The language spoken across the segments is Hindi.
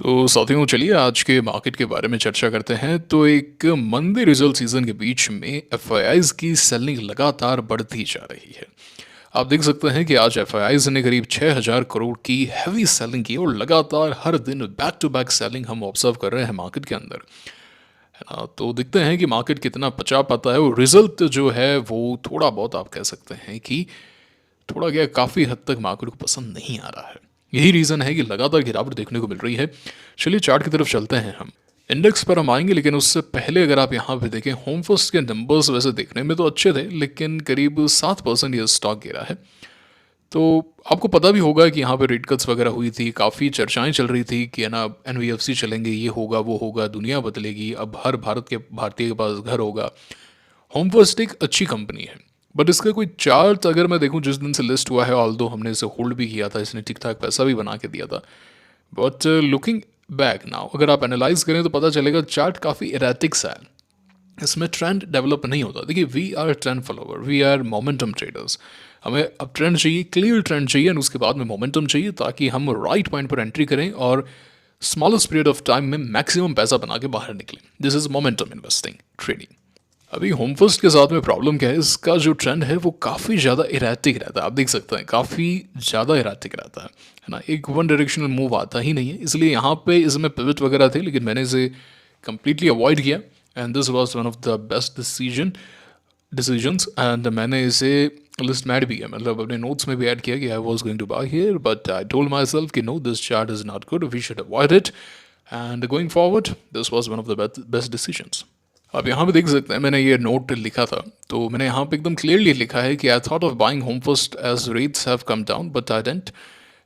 तो साथियों चलिए आज के मार्केट के बारे में चर्चा करते हैं। तो एक मंदी रिजल्ट सीजन के बीच में एफआईआईज की सेलिंग लगातार बढ़ती जा रही है। आप देख सकते हैं कि आज एफआईआईज ने करीब 6000 करोड़ की हैवी सेलिंग की और लगातार हर दिन बैक टू बैक सेलिंग हम ऑब्जर्व कर रहे हैं मार्केट के अंदर, है ना। तो देखते हैं कि मार्केट कितना पचा पाता है और रिजल्ट जो है वो थोड़ा बहुत आप कह सकते हैं कि थोड़ा क्या काफ़ी हद तक मार्केट को पसंद नहीं आ रहा है। यही रीज़न है कि लगातार गिरावट देखने को मिल रही है। चलिए चार्ट की तरफ चलते हैं हम। इंडेक्स पर हम आएंगे, लेकिन उससे पहले अगर आप यहाँ पे देखें होम फर्स्ट के नंबर्स वैसे देखने में तो अच्छे थे, लेकिन करीब 7% ये स्टॉक गिरा है। तो आपको पता भी होगा कि यहाँ पे रेट कट्स वगैरह हुई थी, काफ़ी चर्चाएं चल रही थी कि है ना एनबीएफसी चलेंगे, ये होगा वो होगा, दुनिया बदलेगी, अब हर भारतीय के पास घर होगा। होम फर्स्ट एक अच्छी कंपनी है, बट इसका कोई चार्ट अगर मैं देखूं जिस दिन से लिस्ट हुआ है, ऑल्दो हमने इसे होल्ड भी किया था, इसने ठीक ठाक पैसा भी बना के दिया था, बट लुकिंग बैक नाउ अगर आप एनालाइज करें तो पता चलेगा चार्ट काफ़ी इरेटिक सा है। इसमें ट्रेंड डेवलप नहीं होता। देखिए we are trend follower, we are momentum traders. हमें अब ट्रेंड चाहिए, क्लियर ट्रेंड चाहिए, और उसके बाद में मोमेंटम चाहिए ताकि हम राइट पॉइंट पर एंट्री करें और स्मॉलेस्ट पीरियड ऑफ टाइम में मैक्सिमम पैसा बना के बाहर निकलें। This is momentum investing trading. अभी होम फर्स्ट के साथ में प्रॉब्लम क्या है, इसका जो ट्रेंड है वो काफ़ी ज़्यादा इरेटिक रहता है। आप देख सकते हैं काफ़ी ज़्यादा इरेटिक रहता है ना, एक वन डायरेक्शनल मूव आता ही नहीं है। इसलिए यहाँ पे इसमें पिवट वगैरह थे, लेकिन मैंने इसे कम्प्लीटली अवॉइड किया and this was one of the best decisions. And मैंने इसे लिस्ट में ऐड भी किया, मतलब अपने नोट्स में भी ऐड किया कि I was going to buy here, but I told myself कि no, this chart is not good, we should avoid it and going forward this was one of the best decisions. आप यहाँ पे देख सकते हैं मैंने ये नोट लिखा था, तो मैंने यहाँ पे एकदम क्लियरली लिखा है कि I thought of buying home first as rates have come down, but I didn't,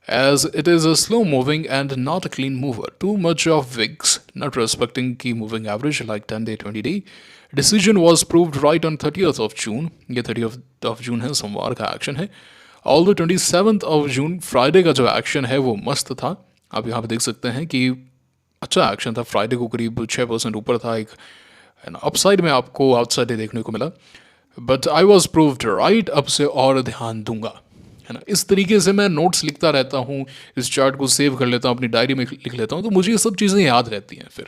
as it is a slow moving and not a clean mover. Too much of wigs, not respecting key moving average like 10-day, 20-day. Decision was proved right on 30th of June. ये 30th of June है, सोमवार का एक्शन है। Although 27th of June Friday का जो एक्शन है वो मस्त था। आप यहाँ पे देख सकते हैं कि अच्छा एक्शन था, फ्राइडे को करीब 6% ऊपर था, एक है ना अपसाइड में आपको आउटसाइड देखने को मिला। But I was proved right, अब से और ध्यान दूंगा, है ना। इस तरीके से मैं नोट्स लिखता रहता हूँ, इस चार्ट को सेव कर लेता हूँ, अपनी डायरी में लिख लेता हूँ, तो मुझे ये सब चीज़ें याद रहती हैं। फिर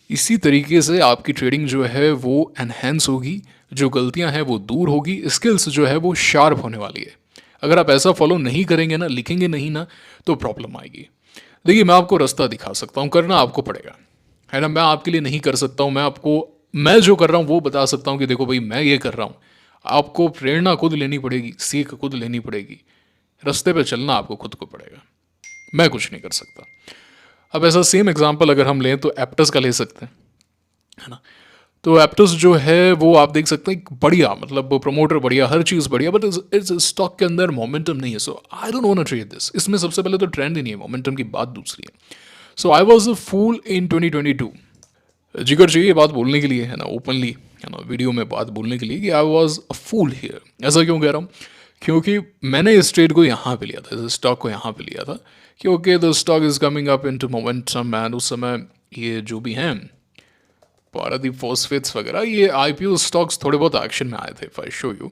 इसी तरीके से आपकी ट्रेडिंग जो है वो एनहेंस होगी, जो गलतियाँ हैं वो दूर होगी, स्किल्स जो है वो शार्प होने वाली है। अगर आप ऐसा फॉलो नहीं करेंगे ना, लिखेंगे नहीं ना, तो प्रॉब्लम आएगी। देखिए मैं आपको रास्ता दिखा सकता हूँ, करना आपको पड़ेगा, है ना। मैं आपके लिए नहीं कर सकता हूँ, मैं जो कर रहा हूँ वो बता सकता हूँ कि देखो भाई मैं ये कर रहा हूँ। आपको प्रेरणा खुद लेनी पड़ेगी, सीख खुद लेनी पड़ेगी, रास्ते पे चलना आपको खुद को पड़ेगा, मैं कुछ नहीं कर सकता। अब ऐसा सेम एग्जांपल अगर हम लें तो एप्टस का ले सकते हैं, है ना। तो एप्टस जो है वो आप देख सकते हैं बढ़िया, मतलब प्रमोटर बढ़िया, हर चीज़ बढ़िया, बट इस स्टॉक के अंदर मोमेंटम नहीं है। So I don't want to trade this. इसमें सबसे पहले तो ट्रेंड ही नहीं है, मोमेंटम की बात दूसरी है। सो आई वॉज अ फूल इन 2022। जिगर चाहिए बात बोलने के लिए, है ना, ओपनली, है ना, वीडियो में बात बोलने के लिए कि I was a fool here. ऐसा क्यों कह रहा हूँ, क्योंकि मैंने इस ट्रेड को यहाँ पे लिया था, इस स्टॉक को यहाँ पे लिया था कि okay the stock is coming up into momentum, and उस समय ये जो भी हैं पारादीप फॉस्फेट्स वगैरह, ये आईपीओ स्टॉक्स थोड़े बहुत एक्शन में आए थे। If I show you,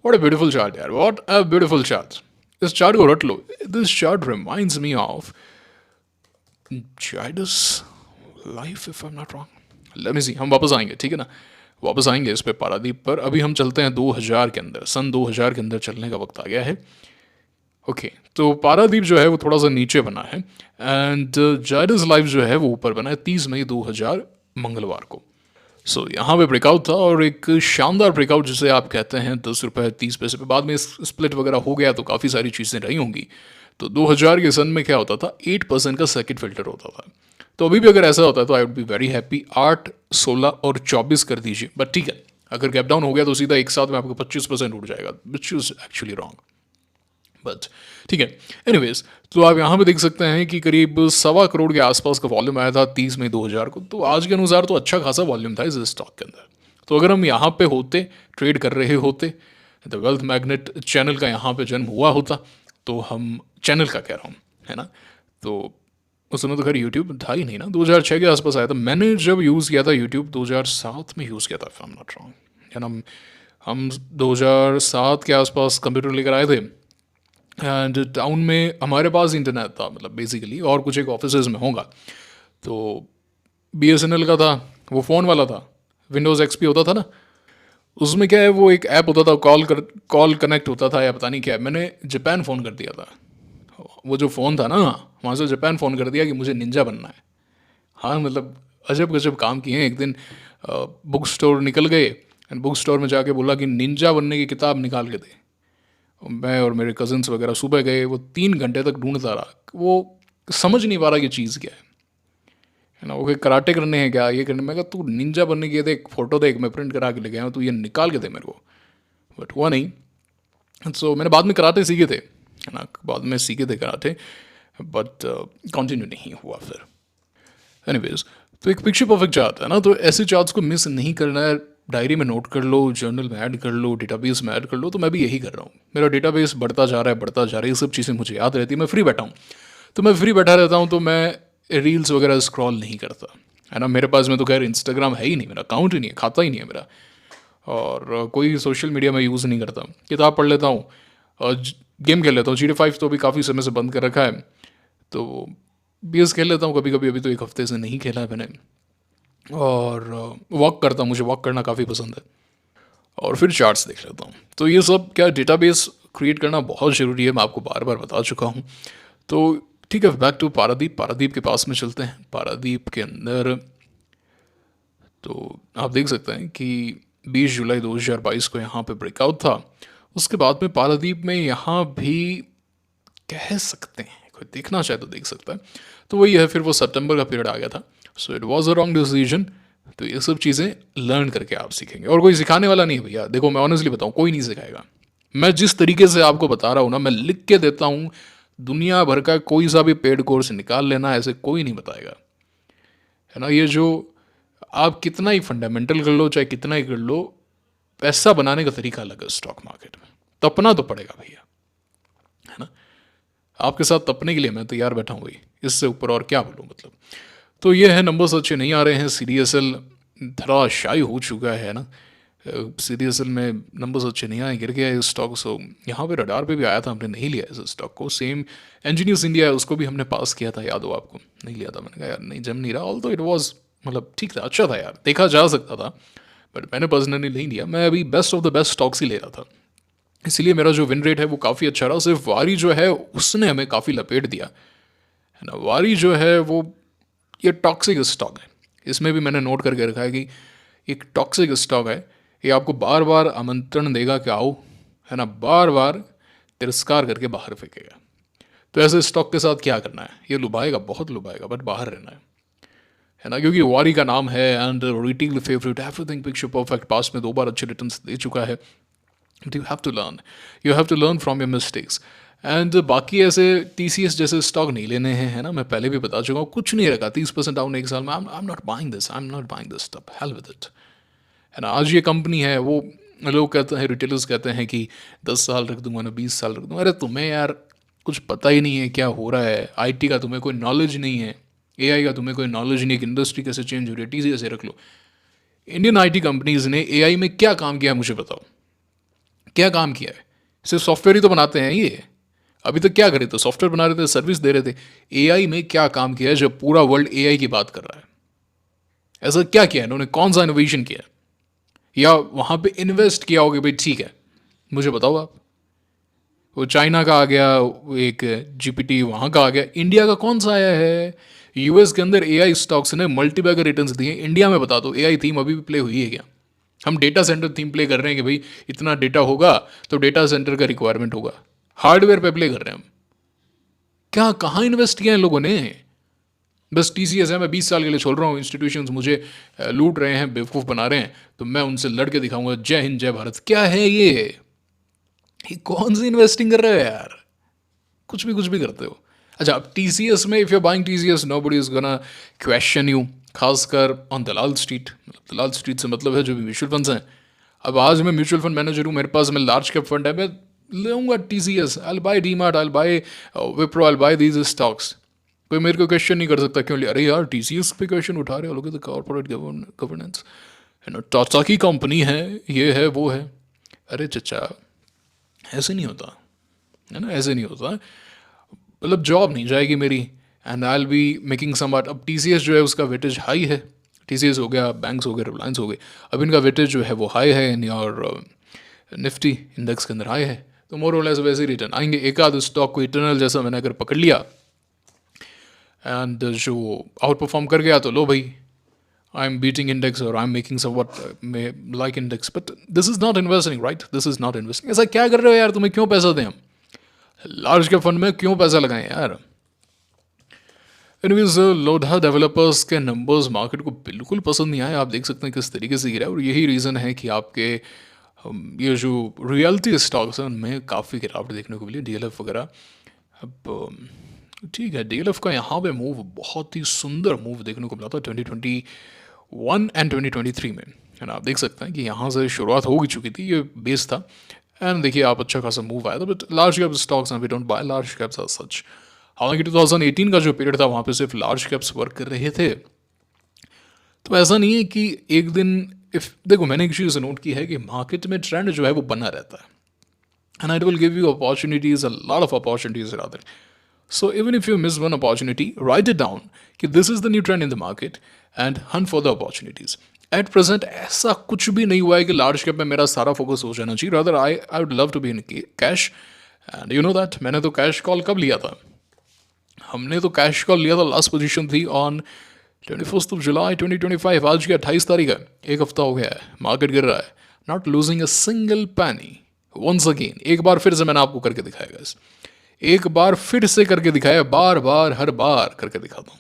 what a beautiful chart यार, व्हाट अ ब्यूटीफुल चार्ट। इस चार्ट को रट लो, this chart reminds me of Zydus life, if I am not wrong. Let me see, हम वापस आएंगे, ठीक है ना, वापस आएंगे इस पे पारादीप पर। अभी हम चलते हैं 2000 के अंदर, सन 2000 के अंदर चलने का वक्त आ गया है। ओके तो पारादीप जो है वो थोड़ा सा नीचे बना है एंड जायडस लाइफ जो है वो ऊपर बना है 30 मई 2000 मंगलवार को। सो यहाँ पे ब्रेकआउट था और एक शानदार ब्रेकआउट जिसे आप कहते हैं 10 रुपये 30 पैसे पे। बाद में स्प्लिट वगैरह हो गया तो काफ़ी सारी चीज़ें रही होंगी। तो 2000 के सन में क्या होता था, 8% का सर्किट फिल्टर होता था। तो अभी भी अगर ऐसा होता है तो I would be very happy. 8, 16 और 24 कर दीजिए, बट ठीक है, अगर गैप डाउन हो गया तो सीधा एक साथ में आपको 25% उठ जाएगा, which is actually wrong, but ठीक है। एनीवेज, तो आप यहाँ पे देख सकते हैं कि करीब 1.25 करोड़ के आसपास का वॉल्यूम आया था 30 मई 2000 को। तो आज के अनुसार तो अच्छा खासा वॉल्यूम था इस स्टॉक के अंदर। तो अगर हम यहाँ पे होते, ट्रेड कर रहे होते, द वेल्थ मैग्नेट चैनल का यहाँ पे जन्म हुआ होता, तो हम चैनल का कह रहा हूँ, है ना। तो उस समय तो खैर यूट्यूब था ही नहीं ना, 2006 के आसपास आया था। मैंने जब यूज़ किया था यूट्यूब 2007 में यूज़ किया था, if I am not wrong, है ना। हम 2007 के आसपास कंप्यूटर लेकर आए थे एंड टाउन में हमारे पास इंटरनेट था, मतलब बेसिकली, और कुछ एक ऑफिस में होगा। तो बीएसएनएल का था, वो फ़ोन वाला था, विंडोज़ एक्सपी होता था ना, उसमें क्या है वो एक ऐप होता था, कॉल कनेक्ट होता था या पता नहीं क्या। मैंने जापान फ़ोन कर दिया था, वो जो फ़ोन था ना, वहाँ से जापान फ़ोन कर दिया कि मुझे निंजा बनना है। हाँ मतलब अजब गजब काम किए हैं। एक दिन बुक स्टोर निकल गए एंड बुक स्टोर में जाके बोला कि निंजा बनने की किताब निकाल के दे। मैं और मेरे कज़न्स वगैरह सुबह गए, वो 3 घंटे तक ढूंढता रहा, वो समझ नहीं पा रहा कि चीज़ क्या है ना। वो कोई कराटे करने हैं क्या, ये करने। मैं कहा तू निंजा बनने की देख, फोटो देख, मैं प्रिंट करा के ले गया हूँ, तू ये निकाल के दे मेरे को। बट हुआ नहीं। सो मैंने बाद में कराटे सीखे थे, है ना, बाद में सीखे थे कराटे, बट कंटिन्यू नहीं हुआ फिर। एनीवेज, तो एक पिक्चर परफेक्ट चार्ट है ना, तो ऐसे चार्ट्स को मिस नहीं करना है। डायरी में नोट कर लो, जर्नल में ऐड कर लो, डेटाबेस में ऐड कर लो। तो मैं भी यही कर रहा हूँ, मेरा डेटाबेस बढ़ता जा रहा है, बढ़ता जा रहा है। ये सब चीज़ें मुझे याद रहती है। मैं फ्री बैठा हूँ, तो मैं फ्री बैठा रहता हूँ, तो मैं रील्स वगैरह स्क्रॉल नहीं करता, है ना। मेरे पास में तो खैर इंस्टाग्राम है ही नहीं, मेरा अकाउंट ही नहीं है, खाता ही नहीं है मेरा। और कोई सोशल मीडिया में यूज़ नहीं करता। किताब पढ़ लेता हूँ और गेम खेल लेता हूँ। GTA 5 तो अभी काफ़ी समय से बंद कर रखा है, तो बीएस खेल लेता हूँ कभी कभी। अभी तो एक हफ्ते से नहीं खेला है मैंने। और वॉक करता हूँ, मुझे वॉक करना काफ़ी पसंद है। और फिर चार्ट्स देख लेता हूँ। तो ये सब क्या, डेटाबेस क्रिएट करना बहुत ज़रूरी है, मैं आपको बार बार बता चुका हूँ। तो ठीक है, बैक टू पारादीप। पारादीप के पास में चलते हैं। पारादीप के अंदर तो आप देख सकते हैं कि 20 जुलाई 2022 को यहाँ पे ब्रेकआउट था। उसके बाद में पारादीप में यहाँ भी कह सकते हैं, कोई देखना चाहे तो देख सकता है। तो वही है, फिर वो सितंबर का पीरियड आ गया था। So it was a wrong decision. तो ये सब चीज़ें लर्न करके आप सीखेंगे, और कोई सिखाने वाला नहीं है भैया। देखो मैं ऑनेस्टली बताऊँ, कोई नहीं सिखाएगा। मैं जिस तरीके से आपको बता रहा हूँ ना, मैं लिख के देता हूँ, दुनिया भर का कोई सा भी पेड कोर्स निकाल लेना, ऐसे कोई नहीं बताएगा, है ना। ये जो आप कितना ही फंडामेंटल कर लो, चाहे कितना ही कर लो, पैसा बनाने का तरीका अलग है स्टॉक मार्केट में। तपना तो पड़ेगा भैया, है ना। आपके साथ तपने के लिए मैं तैयार बैठा हूँ भाई, इससे ऊपर और क्या बोलूँ मतलब। तो ये है, नंबर्स अच्छे नहीं आ रहे हैं। CDSL धराशायी हो चुका है ना। CDSL में नंबर्स अच्छे नहीं आए, गिर गया ये स्टॉक। सो यहाँ पे रडार पे भी आया था, हमने नहीं लिया इस स्टॉक को। सेम इंजीनियर्स इंडिया है, उसको भी हमने पास किया था, याद हो आपको, नहीं लिया था। मैंने कहा यार नहीं, जम नहीं रहा। ऑल तो इट वॉज मतलब ठीक था, अच्छा था यार, देखा जा सकता था, बट मैंने पर्सनली नहीं लिया। मैं अभी best of the best stocks ही ले रहा था, इसलिए मेरा जो विन रेट है वो काफ़ी अच्छा रहा। सिर्फ वारी जो है उसने हमें काफ़ी लपेट दिया, है ना। वारी जो है वो ये टॉक्सिक स्टॉक है। इसमें भी मैंने नोट करके रखा है कि एक टॉक्सिक स्टॉक है। ये आपको बार बार आमंत्रण देगा कि आओ, है ना, बार बार तिरस्कार करके बाहर फेंकेगा। तो ऐसे स्टॉक के साथ क्या करना है, ये लुभाएगा, बहुत लुभाएगा, बट बाहर रहना है ना। क्योंकि वारी का नाम है and retail favourite, everything picture perfect, पास में 2 बार अच्छे रिटर्न्स दे चुका है। You have to learn, you have to learn from your mistakes. And बाकी ऐसे TCS जैसे स्टॉक नहीं लेने हैं, है ना। मैं पहले भी बता चुका हूँ, कुछ नहीं रखा 30% डाउन एक साल में। आई am not buying this, I am not buying this stock, hell with it, है ना। आज ये कंपनी है, वो लोग कहते हैं, रिटेलर्स कहते हैं कि 10 साल रख दूंगा ना, 20 साल रख दूंगा। अरे तुम्हें यार कुछ पता ही नहीं है क्या हो रहा है। IT का तुम्हें कोई नॉलेज नहीं है, AI का तुम्हें कोई नॉलेज नहीं है कि इंडस्ट्री कैसे चेंज हो रही है। TCS से रख लो। इंडियन IT कंपनीज ने AI में क्या काम किया है मुझे बताओ, क्या काम किया है। सिर्फ सॉफ्टवेयर ही तो बनाते हैं ये। अभी तक क्या करे थे, सॉफ्टवेयर बना रहे थे, सर्विस दे रहे थे। AI में क्या काम किया है जब पूरा वर्ल्ड AI की बात कर रहा है। ऐसा क्या किया है इन्होंने, कौन सा इनोवेशन किया है, या वहां पे इन्वेस्ट किया होगा भाई, ठीक है, मुझे बताओ आप। वो चाइना का आ गया, वो एक GPT वहां का आ गया, इंडिया का कौन सा आया है। US के अंदर AI स्टॉक्स ने मल्टीबैगर रिटर्न्स दिए, इंडिया में बता दो AI थीम अभी भी प्ले हुई है क्या। हम डेटा सेंटर थीम प्ले कर रहे हैं कि भाई इतना डेटा होगा तो डेटा सेंटर का रिक्वायरमेंट होगा, हार्डवेयर पे प्ले कर रहे हैं हम। क्या कहाँ इन्वेस्ट किया इन लोगों ने। बस TCS है, मैं 20 साल के लिए छोड़ रहा हूँ, इंस्टीट्यूशंस मुझे लूट रहे हैं, बेवकूफ़ बना रहे हैं, तो मैं उनसे लड़के दिखाऊंगा, जय हिंद जय भारत। क्या है ये कौन सी इन्वेस्टिंग कर रहे हो यार, कुछ भी करते हो। अच्छा, अब TCS में if you buying TCS nobody is gonna question you, खासकर on Dalal street. Dalal street से मतलब है जो भी म्यूचुअल फंड्स हैं। अब आज मैं म्यूचुअल फंड मैनेजर हूँ, मेरे पास में लार्ज कैप फंड है, मैं लूँगा TCS, I buy DMart, I buy Wipro, I buy these stocks. कोई मेरे को क्वेश्चन नहीं कर सकता क्यों लिया। अरे यार TCS पे क्वेश्चन उठा रहे हो लोग, तो कॉर्पोरेट गवर्नेंस, है ना, टाटा की कंपनी है, ये है वो है। अरे चचा, ऐसे नहीं होता, है ना, ऐसे नहीं होता। मतलब जॉब नहीं जाएगी मेरी, and I will be making some but अब TCS जो है उसका वेटेज हाई है, TCS हो गया, बैंक्स हो गए, रिलायंस हो गए, अब इनका वेटेज जो है वो हाई है इन योर निफ्टी इंडेक्स के अंदर हाई है, तो मोर और लेस वैसे ही रिटर्न आएंगे। एक आध स्टॉक को इटर्नल जैसा मैंने अगर पकड़ लिया एंड जो आउट परफॉर्म कर गया तो लो भाई, आई एम बीटिंग इंडेक्स और I am making somewhat like index, but this is not investing, right? This is not investing. ऐसा क्या कर रहे हो यार, तुम्हें क्यों पैसा दें हम, लार्ज के फंड में क्यों पैसा लगाएं यार? एनीवेज, लोधा डेवलपर्स के नंबर्स मार्केट को बिल्कुल पसंद नहीं आए। आप देख सकते हैं किस तरीके से गिरा है, और यही रीज़न है कि आपके ये जो रियलिटी स्टॉक्स हैं उनमें काफ़ी गिरावट देखने को मिली, DLF वगैरह। अब ठीक है, DLF का यहाँ पे मूव बहुत ही सुंदर मूव देखने को मिला था 2021 एंड 2023 में, है ना? आप देख सकते हैं कि यहाँ से शुरुआत हो चुकी थी, ये बेस था, एंड देखिए आप अच्छा खासा मूव आया था। But large cap stocks we don't buy large caps as such. हालांकि 2018 का जो पीरियड था वहाँ पे सिर्फ लार्ज कैप्स वर्क कर रहे थे, तो ऐसा नहीं है कि एक दिन इफ देखो, मैंने एक चीज़ नोट की है कि मार्केट में ट्रेंड जो है वो बना रहता है, and it will give you opportunities, a lot of opportunities rather. So even if you miss one opportunity, write it down कि this is the new trend in the market and hunt for the opportunities. At present ऐसा कुछ भी नहीं हुआ है कि लार्ज कैप में मेरा सारा फोकस हो जाना चाहिए, rather I would love to be in cash. And you know that मैंने तो कैश कॉल कब लिया था, हमने तो कैश कॉल लिया था, लास्ट पोजीशन थी ऑन 21 जुलाई 2025। आज की 28 तारीख है, एक हफ्ता हो गया है, मार्केट गिर रहा है, not losing a single penny. Once again, एक बार फिर से मैंने आपको करके दिखाया गाइस, एक बार फिर से करके दिखाया, बार बार हर बार करके दिखाता हूँ।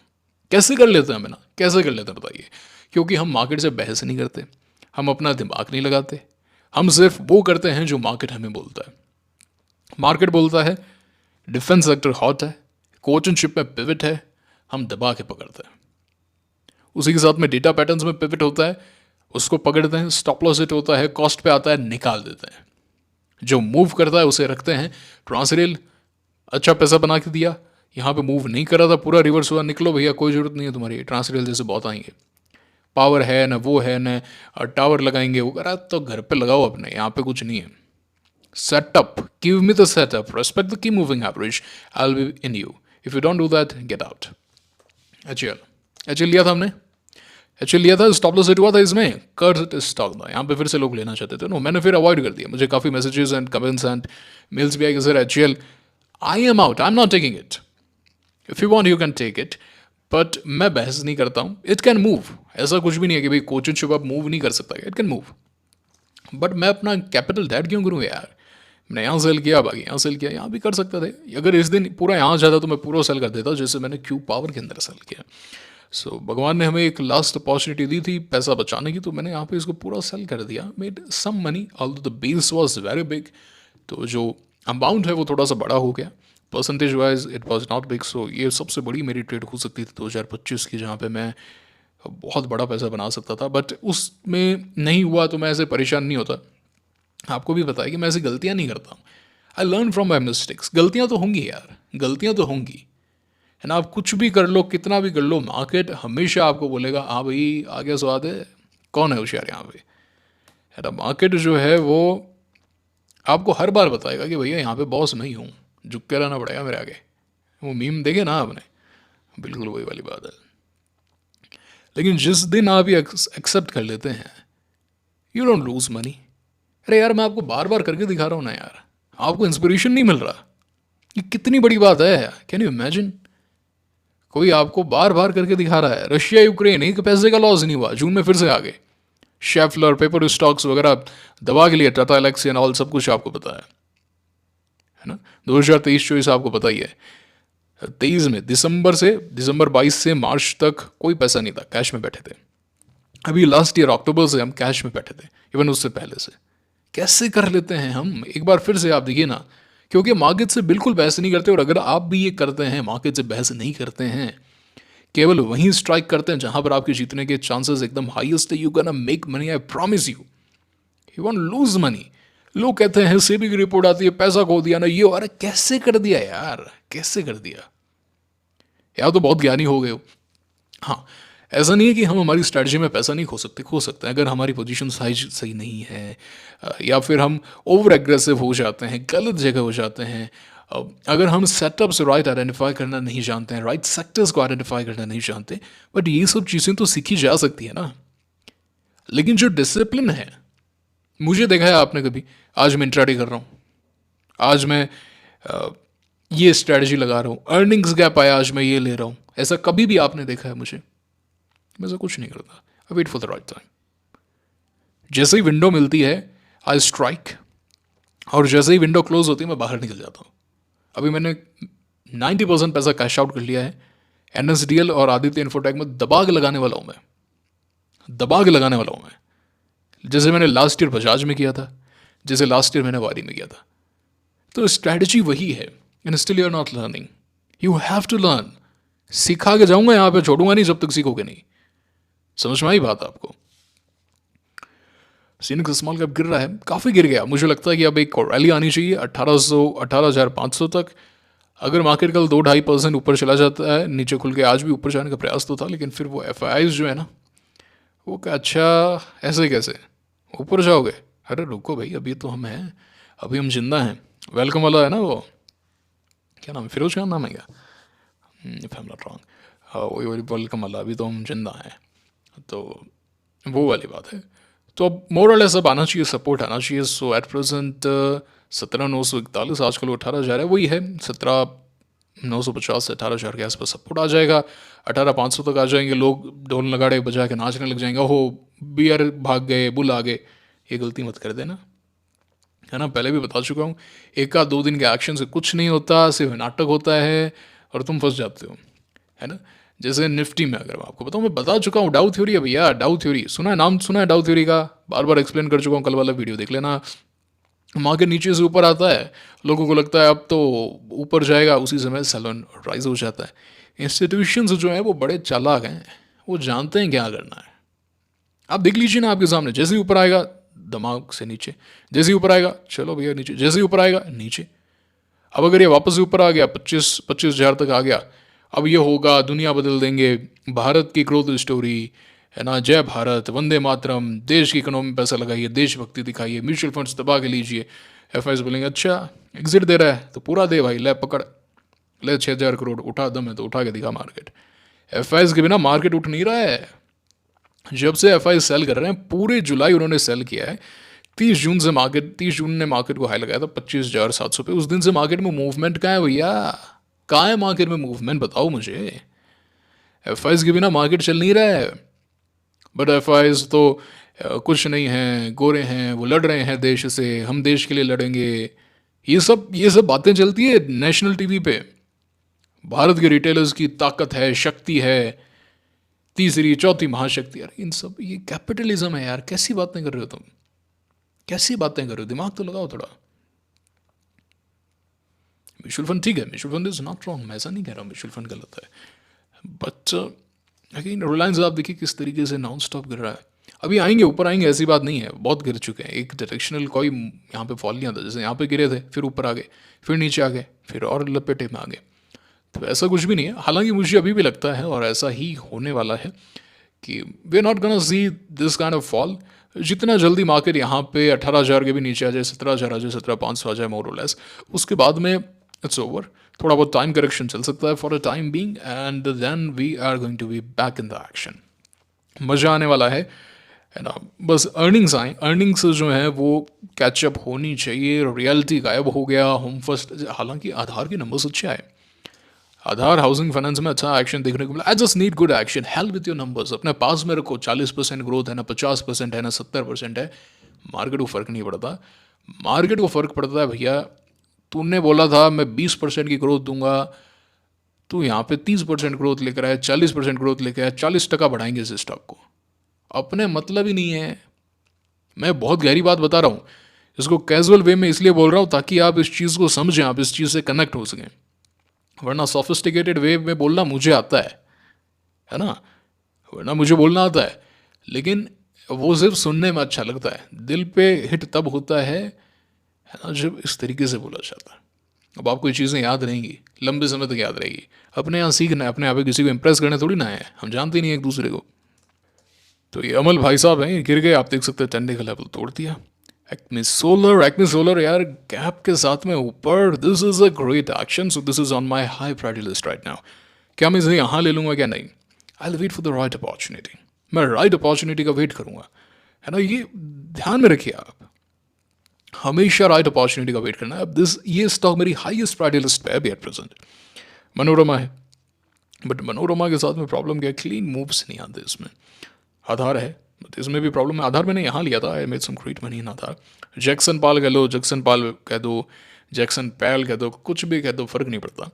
कैसे कर लेते हैं ना, कैसे कर लेते हैं बताइए? क्योंकि हम मार्केट से बहस नहीं करते, हम अपना दिमाग नहीं लगाते, हम सिर्फ वो करते हैं जो मार्केट हमें बोलता है। मार्केट बोलता है डिफेंस सेक्टर हॉट है, कोच एंड शिप में पिवट है, हम दबा के पकड़ते हैं। उसी के साथ में डेटा पैटर्न्स में पिवट होता है, उसको पकड़ते हैं, स्टॉप लॉस हिट होता है, कॉस्ट पे आता है, निकाल देते हैं। जो मूव करता है उसे रखते हैं। ट्रांसरेल अच्छा पैसा बना के दिया, यहाँ पे मूव नहीं कर रहा था, पूरा रिवर्स हुआ, निकलो भैया, कोई ज़रूरत नहीं है तुम्हारी। ट्रांसरेल जैसे बहुत आएंगे, पावर है ना, वो है ना, टावर लगाएंगे, वो करा तो घर पे लगाओ अपने, यहाँ पे कुछ नहीं है। Setup, give me the setup, respect the key moving average, I will be in you. If you don't do that, get out. HL लिया था हमने, एचएल लिया था, स्टॉप लॉस हिट हुआ था इसमें, कर्ज स्टॉक था, यहाँ पे फिर से लोग लेना चाहते थे, नो मैंने फिर अवॉइड कर दिया। मुझे काफ़ी messages and comments and mails भी आए कि sir HL I am out, I am not taking it, if you want you can take it, but मैं बहस नहीं करता हूँ। इट कैन मूव, ऐसा कुछ भी नहीं है कि भाई कोच एंड शिप आप मूव नहीं कर सकता, इट कैन मूव, बट मैं अपना कैपिटल डेड क्यों करूँ यार? मैंने यहाँ सेल किया, बाकी यहाँ सेल किया, यहाँ भी कर सकते थे। अगर इस दिन पूरा यहाँ जाता तो मैं पूरा सेल कर देता, जैसे मैंने क्यू पावर के अंदर सेल किया। सो भगवान ने हमें एक लास्ट अपॉर्चुनिटी दी थी पैसा बचाने की, तो मैंने यहाँ पे इसको पूरा सेल कर दिया, made some money, although the base was very big, तो जो अमाउंट है वो थोड़ा सा बड़ा हो गया, percentage wise it was not big. So ये सबसे बड़ी मेरी ट्रेड हो सकती थी 2025 की, जहाँ पे मैं बहुत बड़ा पैसा बना सकता था, बट उसमें नहीं हुआ, तो मैं ऐसे परेशान नहीं होता। आपको भी पता है कि मैं ऐसी गलतियाँ नहीं करता हूँ, I learn from my mistakes. गलतियाँ तो होंगी यार, गलतियाँ तो होंगी, है ना? आप कुछ भी कर लो, कितना भी कर लो, मार्केट हमेशा आपको बोलेगा हाँ भाई आगे स्वाद है, कौन है होशियार यहाँ पे, है ना? मार्केट जो है वो आपको हर बार बताएगा कि भैया यहाँ पे बॉस नहीं हूँ, झुक के रहना पड़ेगा मेरे आगे। वो मीम देखे ना आपने, बिल्कुल वही वाली बात है। लेकिन जिस दिन आप ये एक्सेप्ट कर लेते हैं, यू डोंट लूज मनी। अरे यार मैं आपको बार बार करके दिखा रहा हूँ ना यार, आपको इंस्पिरेशन नहीं मिल रहा? ये कितनी बड़ी बात है, कैन यू इमेजिन? कोई आपको बार बार करके दिखा रहा है। रशिया यूक्रेन, एक पैसे का लॉस नहीं हुआ, जून में फिर से आ गए। शेफलर, पेपर स्टॉक्स वगैरह दबा के लिए, टाटा एलेक्सी एंड ऑल सब कुछ आपको पता है ना? 2023-24 आपको पता ही है। 23 में दिसंबर 22 से मार्च तक कोई पैसा नहीं था, कैश में बैठे थे। अभी लास्ट ईयर अक्टूबर से हम कैश में बैठे थे, इवन उससे पहले से। कैसे कर लेते हैं हम, एक बार फिर से आप देखिए ना, क्योंकि मार्केट से बिल्कुल बहस नहीं करते। और अगर आप भी ये करते हैं, मार्केट से बहस नहीं करते हैं, केवल वहीं स्ट्राइक करते हैं जहां पर आपके जीतने के चांसेस एकदम हाईएस्ट है, you gonna make money, I promise you, you won't lose money. लोग कहते हैं सेबी की रिपोर्ट आती है, पैसा खो दिया ना ये, अरे कैसे कर दिया यार, कैसे कर दिया यार? तो बहुत ज्ञानी हो गए हो। हाँ, ऐसा नहीं है कि हम हमारी स्ट्रैटेजी में पैसा नहीं खो सकते, खो सकते हैं अगर हमारी पोजीशन साइज सही नहीं है, या फिर हम ओवर एग्रेसिव हो जाते हैं, गलत जगह हो जाते हैं, अगर हम सेटअप्स राइट आइडेंटिफाई करना नहीं जानते हैं, राइट सेक्टर्स को आइडेंटिफाई करना नहीं जानते, बट ये सब चीज़ें तो सीखी जा सकती है ना। लेकिन जो डिसिप्लिन है, मुझे देखा है आपने कभी, आज मैं इंट्राडे कर रहा हूँ, आज मैं अ, ये स्ट्रैटेजी लगा रहा हूँ, अर्निंग्स गैप आया आज मैं ये ले रहा हूँ, ऐसा कभी भी आपने देखा है मुझे? मैं ऐसा कुछ नहीं करता। I wait for the right time. जैसे ही विंडो मिलती है आई स्ट्राइक, और जैसे ही विंडो क्लोज होती है मैं बाहर निकल जाता हूँ। अभी मैंने 90% पैसा कैश आउट कर लिया है। NSDL और आदित्य इन्फोटेक में दबाग लगाने वाला हूँ मैं, दबाग लगाने वाला हूँ मैं, जैसे मैंने लास्ट ईयर बजाज में किया था, जैसे लास्ट ईयर मैंने वारी में किया था। तो स्ट्रैटेजी वही है, and still you are not learning. You have to learn. सिखा के जाऊंगा यहाँ पे, छोड़ूंगा नहीं जब तक सीखोगे नहीं। समझ में आई बात आपको? सीनिक स्मॉल कैप गिर रहा है, काफ़ी गिर गया। मुझे लगता है कि अब एक रैली आनी चाहिए 18,500 तक। अगर मार्केट कल 2-2.5% ऊपर चला जाता है, नीचे खुल के आज भी ऊपर जाने का प्रयास तो था, लेकिन फिर वो FIIs जो है ना, वो क्या, अच्छा ऐसे कैसे ऊपर जाओगे? अरे रुको भाई, अभी तो हम हैं, अभी हम जिंदा हैं। वेलकम वाला है ना वो, क्या नाम है, फिरोज खान नाम है क्या, if I am not wrong, हाँ वही वही वेलकम वाला, अभी तो हम जिंदा हैं। तो वो वाली बात है। तो अब मोर और लेस अब आना चाहिए, सपोर्ट आना चाहिए। सो एट प्रेजेंट 17,941, आजकल वो 18,000 है, वही है 17,950 से 18,000 के आसपास सपोर्ट आ जाएगा। 18,500 तक आ जाएंगे, लोग ढोल नगाड़े बजा के नाचने लग जाएंगे, ओहो बियर भाग गए, बुल आ गए। ये गलती मत कर देना, है ना, पहले भी बता चुका हूँ। 1-2 दिन के एक्शन से कुछ नहीं होता, सिर्फ नाटक होता है और तुम फंस जाते हो, है ना। जैसे निफ्टी में अगर मैं आपको बताऊँ, मैं बता चुका हूँ, डाउ थ्योरी है भैया, डाउ थ्योरी सुना है, नाम सुना है डाउ थ्योरी का, बार बार एक्सप्लेन कर चुका हूँ, कल वाला वीडियो देख लेना। मार्केट नीचे से ऊपर आता है, लोगों को लगता है अब तो ऊपर जाएगा, उसी समय सेलन राइज हो जाता है। इंस्टीट्यूशंस जो हैं वो बड़े चालाक हैं, वो जानते हैं क्या करना है। आप देख लीजिए ना आपके सामने, जैसे ही ऊपर आएगा दिमाग से नीचे, जैसे ही ऊपर आएगा चलो भैया नीचे, जैसे ही ऊपर आएगा नीचे। अब अगर ये वापस से ऊपर आ गया, 25,000 तक आ गया, अब ये होगा दुनिया बदल देंगे, भारत की ग्रोथ स्टोरी, है ना, जय भारत, वंदे मातरम, देश की इकोनॉमी में पैसा लगाइए, देशभक्ति दिखाइए, म्यूचुअल फंड्स दबा के लीजिए। FIs बोलेंगे अच्छा एग्जिट दे रहा है तो पूरा दे भाई, ले पकड़, ले 6,000 करोड़ उठा, दम है तो उठा के दिखा मार्केट। FIs के बिना मार्केट उठ नहीं रहा है। जब से FI सेल कर रहे हैं, पूरे जुलाई उन्होंने सेल किया है। 30 जून ने मार्केट को हाई लगाया था 25,700 पे। उस दिन से मार्केट में मूवमेंट कहाँ है भैया, कहाँ है मार्केट में मूवमेंट, बताओ मुझे। FIs के बिना मार्केट चल नहीं रहा है। बट FIs तो कुछ नहीं है, गोरे हैं, वो लड़ रहे हैं देश से, हम देश के लिए लड़ेंगे, ये सब बातें चलती है नेशनल टीवी पे। भारत के रिटेलर्स की ताकत है, शक्ति है, तीसरी चौथी महाशक्ति। यार इन सब, ये कैपिटलिज्म है यार, कैसी बातें कर रहे हो तुम, कैसी बातें कर रहे हो, दिमाग तो लगाओ थोड़ा। म्यूचुअल फंड ठीक है, mutual fund is not wrong, मैं ऐसा नहीं कह रहा हूँ म्यूचुअल फंड गलत है, बट अगेन रिलायंस आप देखिए किस तरीके से नॉन स्टॉप गिर रहा है। अभी आएंगे, ऊपर आएंगे, ऐसी बात नहीं है, बहुत गिर चुके हैं। एक डायरेक्शनल कोई यहाँ पे फॉल नहीं आता, जैसे यहाँ पे गिरे थे, फिर ऊपर आ गए, फिर नीचे आ गए, फिर और लपेटे में आ गए। तो ऐसा कुछ भी नहीं है। हालांकि मुझे अभी भी लगता है, और ऐसा ही होने वाला है, कि we are not gonna see this kind of fall. जितना जल्दी मार्केट यहाँ पे 18,000 के भी नीचे आ जाए, 17,000 आ जाए, 17,500 आ जाए मोर और लेस, उसके बाद में इट्स ओवर। थोड़ा बहुत टाइम करेक्शन चल सकता है for a time being, and then we are going to be back in the action. मज़ा आने वाला है ना। बस अर्निंग्स आए, अर्निंग्स जो है वो कैचअप होनी चाहिए। रियलिटी गायब हो गया, होम फर्स्ट, हालांकि आधार के नंबर्स अच्छे आए, आधार हाउसिंग फाइनेंस में अच्छा एक्शन देखने को मिला। I just need good action, help with your numbers, अपने पास में रखो। 40% ग्रोथ है ना, 50% है ना, 70% है, मार्केट को फ़र्क नहीं पड़ता। मार्केट को फ़र्क पड़ता है भैया, तूने बोला था मैं 20% की ग्रोथ दूंगा, तू यहाँ पे 30% ग्रोथ लेकर आया, 40% ग्रोथ लेकर आया, 40% बढ़ाएंगे इस स्टॉक को, अपने मतलब ही नहीं है। मैं बहुत गहरी बात बता रहा हूँ, इसको कैजुअल वे में इसलिए बोल रहा हूँ ताकि आप इस चीज़ को समझें, आप इस चीज़ से कनेक्ट हो सकें, वरना सोफिस्टिकेटेड वे में बोलना मुझे आता है ना, वरना मुझे बोलना आता है, लेकिन वो सिर्फ सुनने में अच्छा लगता है, दिल पे हिट तब होता है ना, जब इस तरीके से बोला जाता है। अब आपको ये चीज़ें याद रहेंगी, लंबे समय तक याद रहेगी। अपने यहाँ सीखना है, अपने यहाँ पे किसी को इम्प्रेस करने थोड़ी ना है, हम जानते ही नहीं एक दूसरे को। तो ये अमल भाई साहब हैं, गिर गए, आप देख सकते हैं 10 डे का लेवल तोड़ दिया, एक्मी सोलर यार गैप के साथ में ऊपर, this is a great action, so this is on my high priority list right now. क्या मैं इसे यहाँ ले लूँगा क्या? नहीं, I will wait for the right opportunity. मैं राइट अपॉर्चुनिटी का वेट करूँगा, है ना। ये ध्यान में रखिए आप, हमेशा राइट अपॉर्चुनिटी का वेट करना है। अब ये स्टॉक मेरी हाईएस्ट प्रायोरिटी लिस्ट पे है अभी एट प्रेजेंट, मनोरमा है। बट मनोरमा के साथ में प्रॉब्लम क्या है, क्लीन मूव्स नहीं आते इसमें। आधार है, बट इसमें भी प्रॉब्लम है। आधार मैंने यहाँ लिया था, I made some great money in Aadhaar. Jackson पाल कह लो, जैक्सन पाल कह दो, जैक्सन पैल कह दो, कुछ भी कह दो, फर्क नहीं पड़ता।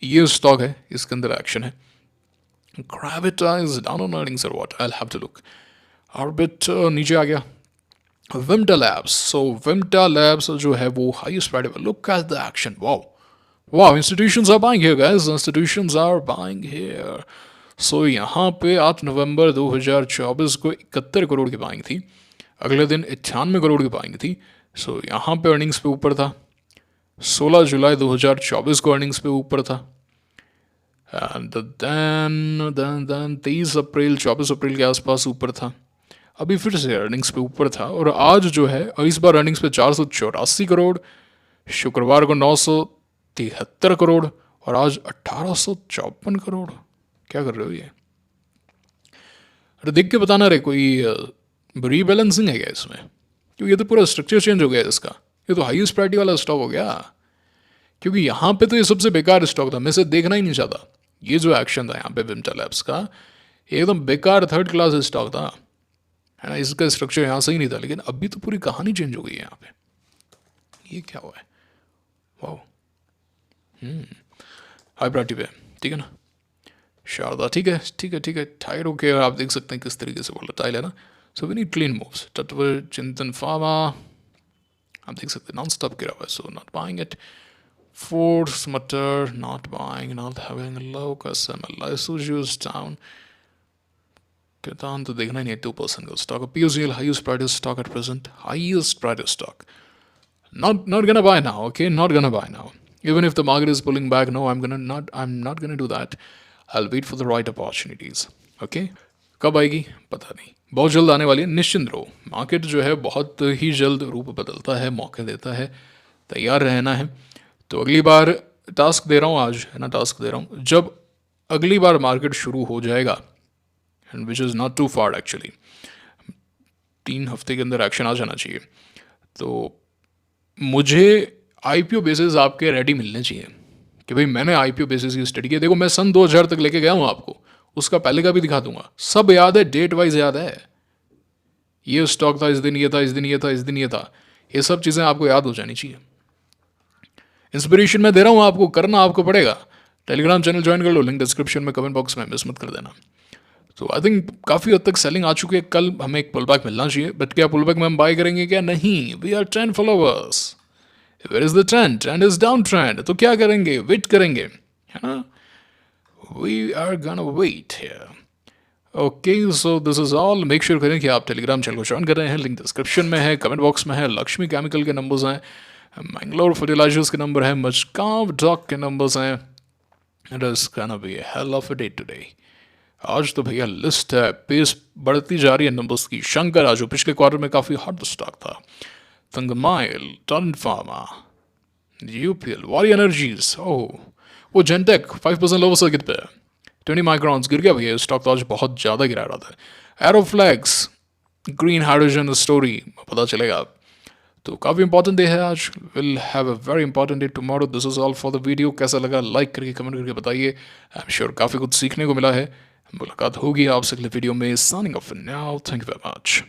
ये स्टॉक है, इसके अंदर एक्शन है। Gravita is down on earnings और what, I have to look. Orbit नीचे आ गया। विम्टा लैब्स, सो विम्टा लैब्स जो है वो highest priority. Look at the action, wow wow, institutions are buying here guys, institutions are buying here. So यहाँ पे 8 नवंबर 2024 को 71 करोड़ की बाइंग थी, अगले दिन 98 करोड़ की बाइंग थी। सो यहाँ पे अर्निंग्स पे ऊपर था। 16 जुलाई 2024 को अर्निंग्स पे ऊपर था। एंड देन 23 अप्रैल 24 अप्रैल के आसपास ऊपर था। अभी फिर से अर्निंग्स पे ऊपर था, और आज जो है इस बार अर्निंग्स पे 484 करोड़, शुक्रवार को 973 करोड़, और आज 1854 करोड़। क्या कर रहे हो ये? अरे देख के बताना रे, कोई रीबैलेंसिंग है क्या इसमें? क्योंकि ये तो पूरा स्ट्रक्चर चेंज हो गया है इसका। ये तो हाईएस्ट प्रायोरिटी वाला स्टॉक हो गया, क्योंकि यहाँ पे तो ये सबसे बेकार स्टॉक था, मैं इसे देखना ही नहीं चाहता। ये जो एक्शन था यहाँ पे विम्टा लैब्स का, एकदम बेकार थर्ड क्लास स्टॉक था, है ना। इसका स्ट्रक्चर यहाँ सही नहीं था, लेकिन अभी तो पूरी कहानी चेंज हो गई है यहाँ पे। ये क्या हुआ है? वाह, हाई प्रायोरिटी पे, ठीक है ना। शारदा ठीक है, ठीक है, ठीक है। टाइरो के आप देख सकते हैं किस तरीके से वोलेटाइल है ना। So we need clean moves. Tatva Chintan pharma आप देख सकते हैं नॉन स्टॉप गिरा हुआ है, so not buying it. Force मटर not buying, not having low customer लाइसोजियस डाउन। केतान तो देखना ही नहीं है, 2% का stock. PUCL highest priority stock at present, highest priority stock. Not gonna buy now, okay? Not gonna buy now. Even if the market is pulling back, no, I'm not gonna do that. I'll wait for the right opportunities. Okay? कब आएगी पता नहीं, बहुत जल्द आने वाली है, निश्चिंत रहो। मार्केट जो है बहुत ही जल्द रूप बदलता है, मौके देता है, तैयार रहना है। तो अगली बार टास्क दे रहा हूँ आज, है ना, टास्क दे रहा हूँ, जब अगली बार मार्केट शुरू हो जाएगा, and which is not too far actually, 3 हफ्ते के अंदर एक्शन आ जाना चाहिए। तो मुझे आईपीओ बेसिस आपके रेडी मिलने चाहिए कि भाई मैंने आईपीओ बेसिस की स्टडी की। देखो मैं सन 2000 तक लेके गया हूँ आपको, उसका पहले का भी दिखा दूंगा, सब याद है, डेट वाइज याद है। ये स्टॉक था इस दिन, ये था इस दिन, ये था इस दिन, ये था, ये सब चीज़ें आपको याद हो जानी चाहिए। इंस्पिरेशन मैं दे रहा हूँ आपको, करना आपको पड़ेगा। टेलीग्राम चैनल ज्वाइन कर लो, लिंक डिस्क्रिप्शन में, कमेंट बॉक्स में, मिस मत कर देना। तो आई थिंक काफ़ी हद तक सेलिंग आ चुकी है। कल हमें एक पुल बैक मिलना चाहिए, बट क्या पुल बैक में हम बाय करेंगे क्या? नहीं, we are 10 followers. Where is the trend? Trend is down trend. तो क्या करेंगे? वेट करेंगे, है ना। We are gonna wait here. Okay, so this is all. Make sure करें कि आप टेलीग्राम चैनल को ज्वाइन कर रहे हैं, लिंक डिस्क्रिप्शन में है, कमेंट बॉक्स में है। लक्ष्मी केमिकल के नंबर्स हैं, मैंगलोर फर्टिलाइजर्स के नंबर हैं, मचकाव डॉक के नंबर्स हैं। It is gonna be a hell of a day today. आज तो भैया लिस्ट है, पेस बढ़ती जा रही है नंबर्स की। शंकर आज पिछले क्वार्टर में काफ़ी हॉट स्टॉक था। Thangamayil, turn pharma, UPL, Waaree energies, oh वो जेंटेक 5% लोअर सर्किट पे, 20 माइक्रॉन्स गिर गया भैया स्टॉक, तो आज बहुत ज़्यादा गिरा रहा था। एरोफ्लैक्स, ग्रीन हाइड्रोजन स्टोरी, पता चलेगा। तो काफ़ी इंपॉर्टेंट डे है आज। Will have a very important day tomorrow. This is all for the video. कैसा लगा लाइक करके कमेंट करके बताइए। आई एम श्योर काफ़ी कुछ सीखने को मिला है। मुलाकात होगी आपसे अगले वीडियो में। Signing off now, thank you very much.